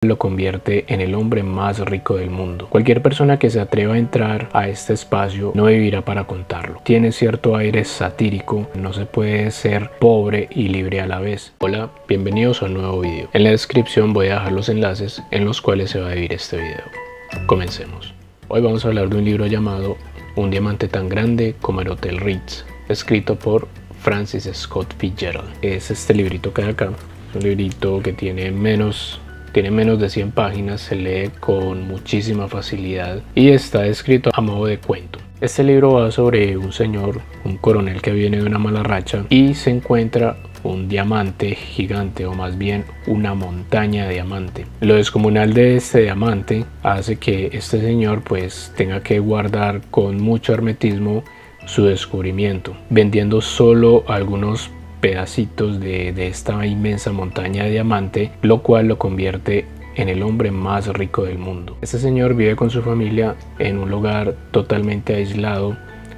lo convierte en el hombre más rico del mundo. Cualquier persona que se atreva a entrar a este espacio no vivirá para contarlo. Tiene cierto aire satírico, no se puede ser pobre y libre a la vez. Hola, bienvenidos a un nuevo video. En la descripción voy a dejar los enlaces en los cuales se va a vivir este video. Comencemos. Hoy vamos a hablar de un libro llamado Un diamante tan grande como el Hotel Ritz, escrito por Francis Scott Fitzgerald. Es este librito que hay acá, es un librito que tiene menos de 100 páginas, se lee con muchísima facilidad y está escrito a modo de cuento. Este libro va sobre un señor, un coronel que viene de una mala racha y se encuentra un diamante gigante, o más bien una montaña de diamante. Lo descomunal de este diamante hace que este señor pues tenga que guardar con mucho hermetismo su descubrimiento, vendiendo solo algunos pedacitos de esta inmensa montaña de diamante, lo cual lo convierte en el hombre más rico del mundo. Este señor vive con su familia en un lugar totalmente aislado,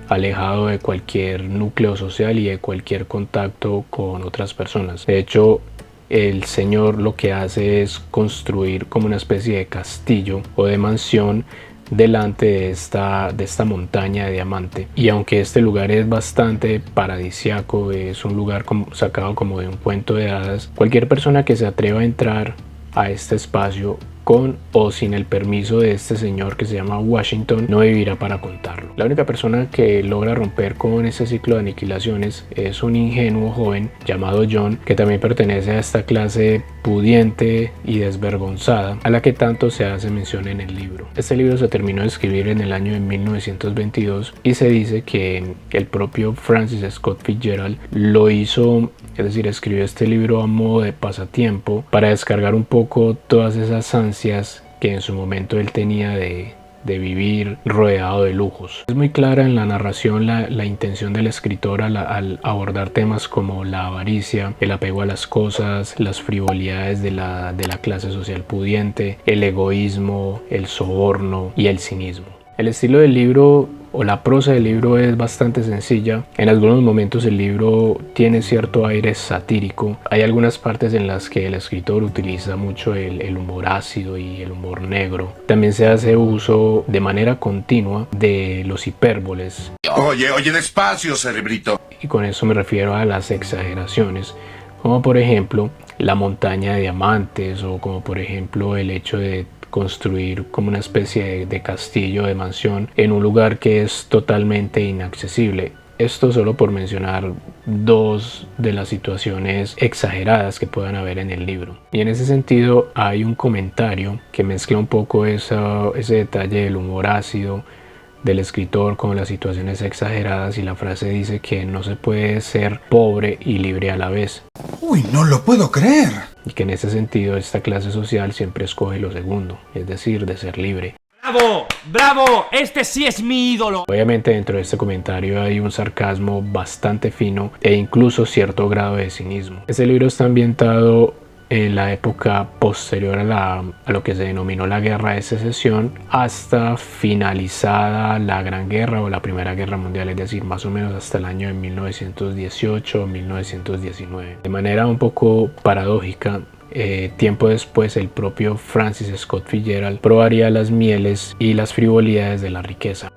alejado de cualquier núcleo social y de cualquier contacto con otras personas. De hecho, el señor lo que hace es construir como una especie de castillo o de mansión delante de esta montaña de diamante, y aunque este lugar es bastante paradisiaco, es un lugar sacado como de un cuento de hadas, cualquier persona que se atreva a entrar a este espacio con o sin el permiso de este señor que se llama Washington no vivirá para contarlo. La única persona que logra romper con ese ciclo de aniquilaciones es un ingenuo joven llamado John, que también pertenece a esta clase pudiente y desvergonzada a la que tanto se hace mención en el libro. Este libro se terminó de escribir en el año de 1922 y se dice que el propio Francis Scott Fitzgerald lo hizo, es decir, escribió este libro a modo de pasatiempo para descargar un poco todas esas ansias que en su momento él tenía de vivir rodeado de lujos. Es muy clara en la narración la intención del escritor al abordar temas como la avaricia, el apego a las cosas, las frivolidades de la clase social pudiente, el egoísmo, el soborno y el cinismo. El estilo del libro o la prosa del libro es bastante sencilla. En algunos momentos el libro tiene cierto aire satírico. Hay algunas partes en las que el escritor utiliza mucho el humor ácido y el humor negro. También se hace uso de manera continua de los hipérboles. Oye, despacio, cerebrito. Y con eso me refiero a las exageraciones, como por ejemplo la montaña de diamantes, o como por ejemplo el hecho de construir como una especie de castillo, de mansión en un lugar que es totalmente inaccesible. Esto solo por mencionar dos de las situaciones exageradas que puedan haber en el libro. Y en ese sentido hay un comentario que mezcla un poco ese detalle del humor ácido del escritor con las situaciones exageradas, y la frase dice que no se puede ser pobre y libre a la vez. Uy, no lo puedo creer. Y que en ese sentido esta clase social siempre escoge lo segundo, es decir, de ser libre. ¡Bravo! ¡Bravo! ¡Este sí es mi ídolo! Obviamente dentro de este comentario hay un sarcasmo bastante fino e incluso cierto grado de cinismo. Este libro está ambientado en la época posterior a lo que se denominó la Guerra de Secesión, hasta finalizada la Gran Guerra o la Primera Guerra Mundial, es decir, más o menos hasta el año de 1918 o 1919. De manera un poco paradójica, tiempo después el propio Francis Scott Fitzgerald probaría las mieles y las frivolidades de la riqueza.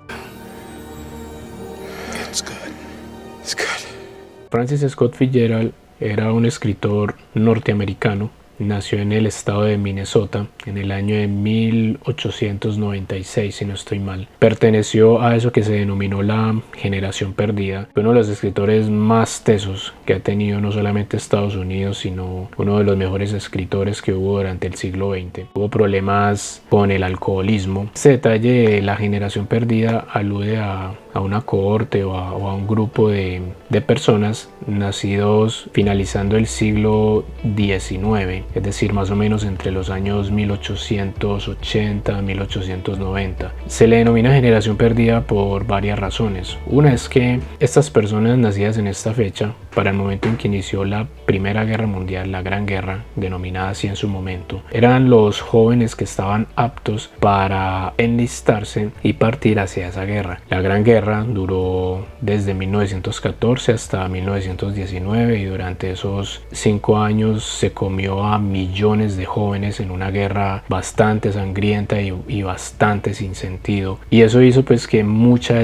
Francis Scott Fitzgerald era un escritor norteamericano. Nació en el estado de Minnesota en el año de 1896, si no estoy mal. Perteneció a eso que se denominó la generación perdida. Fue uno de los escritores más tesos que ha tenido no solamente Estados Unidos, sino uno de los mejores escritores que hubo durante el siglo XX. Hubo problemas con el alcoholismo. Este detalle de la generación perdida alude a una cohorte o a un grupo de personas nacidos finalizando el siglo XIX, es decir, más o menos entre los años 1880 a 1890. Se le denomina generación perdida por varias razones. Una es que estas personas nacidas en esta fecha, para el momento en que inició la Primera Guerra Mundial, la Gran Guerra, denominada así en su momento, eran los jóvenes que estaban aptos para enlistarse y partir hacia esa guerra. La Gran Guerra guerra duró desde 1914 hasta 1919 y durante esos 5 años se comió a millones de jóvenes en una guerra bastante sangrienta y bastante sin sentido, y eso hizo pues que mucha de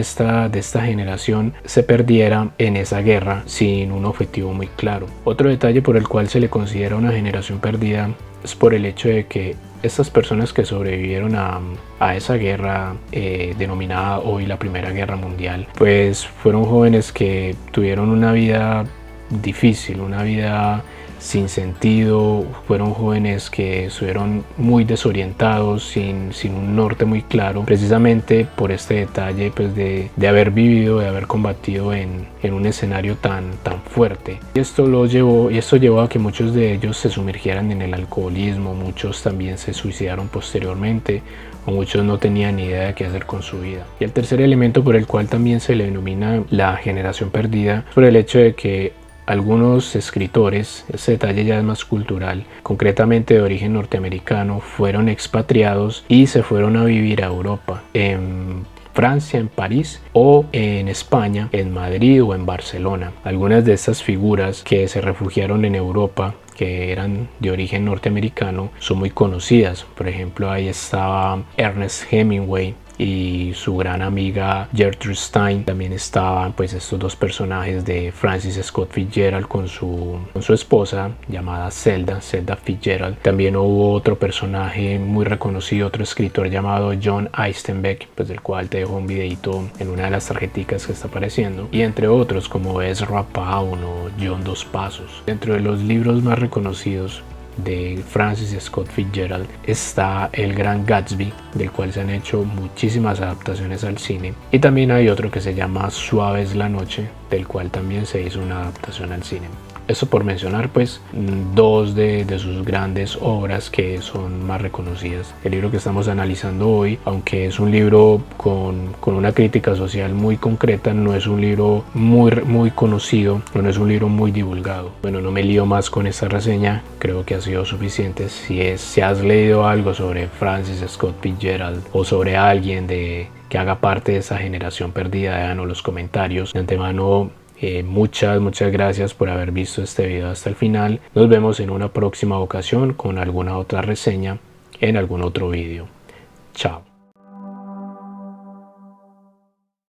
esta generación se perdiera en esa guerra sin un objetivo muy claro. Otro detalle por el cual se le considera una generación perdida es por el hecho de que estas personas que sobrevivieron a esa guerra denominada hoy la Primera Guerra Mundial, pues fueron jóvenes que tuvieron una vida difícil, una vida sin sentido, fueron jóvenes que estuvieron muy desorientados, sin un norte muy claro, precisamente por este detalle pues de haber vivido, de haber combatido en un escenario tan fuerte. Y esto llevó a que muchos de ellos se sumergieran en el alcoholismo, muchos también se suicidaron posteriormente, o muchos no tenían ni idea de qué hacer con su vida. Y el tercer elemento por el cual también se le denomina la generación perdida es por el hecho de que algunos escritores, este detalle ya es más cultural, concretamente de origen norteamericano, fueron expatriados y se fueron a vivir a Europa, en Francia, en París, o en España, en Madrid o en Barcelona. Algunas de estas figuras que se refugiaron en Europa, que eran de origen norteamericano, son muy conocidas. Por ejemplo, ahí estaba Ernest Hemingway y su gran amiga Gertrude Stein. También estaban pues estos dos personajes de Francis Scott Fitzgerald con su esposa llamada Zelda Fitzgerald. También hubo otro personaje muy reconocido, otro escritor llamado John Eisenbeck, pues del cual te dejo un videito en una de las tarjeticas que está apareciendo, y entre otros como Ezra Pound o John Dos Passos. Dentro de los libros más reconocidos de Francis Scott Fitzgerald está El Gran Gatsby, del cual se han hecho muchísimas adaptaciones al cine, y también hay otro que se llama Suave es la noche, del cual también se hizo una adaptación al cine. Eso por mencionar pues dos de sus grandes obras que son más reconocidas. El libro que estamos analizando hoy, aunque es un libro con una crítica social muy concreta, no es un libro muy conocido, no es un libro muy divulgado. Bueno, no me lío más con esta reseña, creo que ha sido suficiente. Si has leído algo sobre Francis Scott Fitzgerald o sobre alguien que haga parte de esa generación perdida, déjanos los comentarios. De antemano, muchas gracias por haber visto este video hasta el final. Nos vemos en una próxima ocasión con alguna otra reseña en algún otro video. Chao.